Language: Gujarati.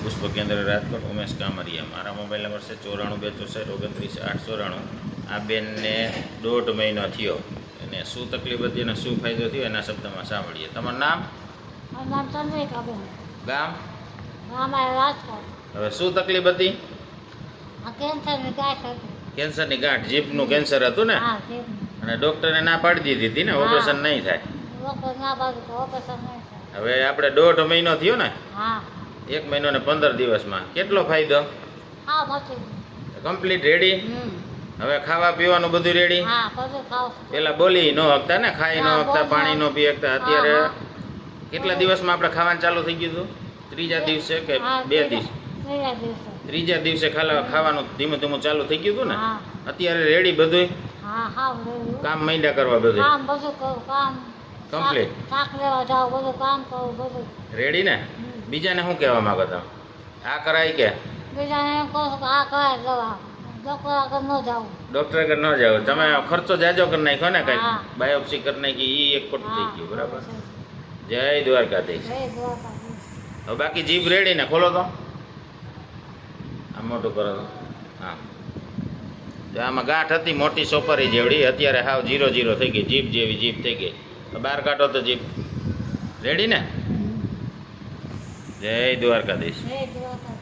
પુષ્પ કેન્દ્ર રાજકોટ ઉમેશ કામરિયા. મારા મોબાઈલ નંબર છે 94 264 29 894. આ બેનને 1.5 મહિનો થયો. એને શું તકલીફ હતી અને શું ફાયદો થયો એના શબ્દમાં સાંભળીએ. તમારું નામ? મારું નામ ચંદ્રિકાબેન. ગામ? ગામ રાજકોટ. હવે શું તકલીફ હતી? આ કેન્સરની ગાંઠ હતી. કેન્સરની ગાંઠ, જીભનું કેન્સર હતું ને? હા, જીભનું. અને ડૉક્ટરે ના પાડી દીધી હતી ને હા. ઓપરેશન નહીં થાય. લોકો ના બાજુ તો ઓપરેશન નહીં થાય. હવે આપણે 1.5 મહિનો થયો ને? હા. 1 મહિનો ને 15 દિવસમાં કેટલો ફાયદો? હા, મચી કમ્પ્લીટ રેડી? ગયું. હવે ખાવા પીવાનું બધું રેડી? હા, બધું ખાવ. પેલા બોલી ન હકતા ને, ખાઈ ન હા, હકતા, બોલ પાણી ન પી હકતા. અત્યારે હા, કેટલા દિવસમાં આપણે ખાવાનું ચાલુ થઈ ગયું હતું? ત્રીજા દિવસે કે હા, 2 દિવસ? ત્રીજા દિવસે. ત્રીજા દિવસે ખાવાનું ધીમું ધીમું ચાલુ થઈ ગયું હતું ને? હા. અત્યારે રેડી બધું? હા, હા, બધું. કામ માંડ્યા કરવા બધું કામ બધું કરું, કામ. કમ્પ્લીટ શાક લેવા જાઉં, બધું કામ કરું, બધું. રેડી ને? બીજાને શું કહેવા માંગો તમે? આ કરાય કે બીજાને એમ કહું છું કે આ કરાય દવા. ડૉક્ટર આગળ ન જાવું. ડૉક્ટર આગળ ન જાવ? તમે ખર્ચો જાજો કરી નાખ્યો ને કઈ? હા. બાયોપ્સી કરી નાખી, એ એક ખોટું થઈ હા, ગયું. બરાબર. છે. જય દ્વારકાધીશ. જય દ્વારકાધીશ. હવે બાકી જીભ રેડી ને? ખોલો તો, આમ મોટું કરો તો. હા, તો આમાં ગાંઠ હતી મોટી સોપારી જેવડી, અત્યારે હાવ 0 થઈ ગઈ, જીભ જેવી જીભ થઈ ગઈ. તો બહાર કાઢો તો જીભ રેડી ને? જય દ્વારકાધીશ. જય દ્વારકાધીશ.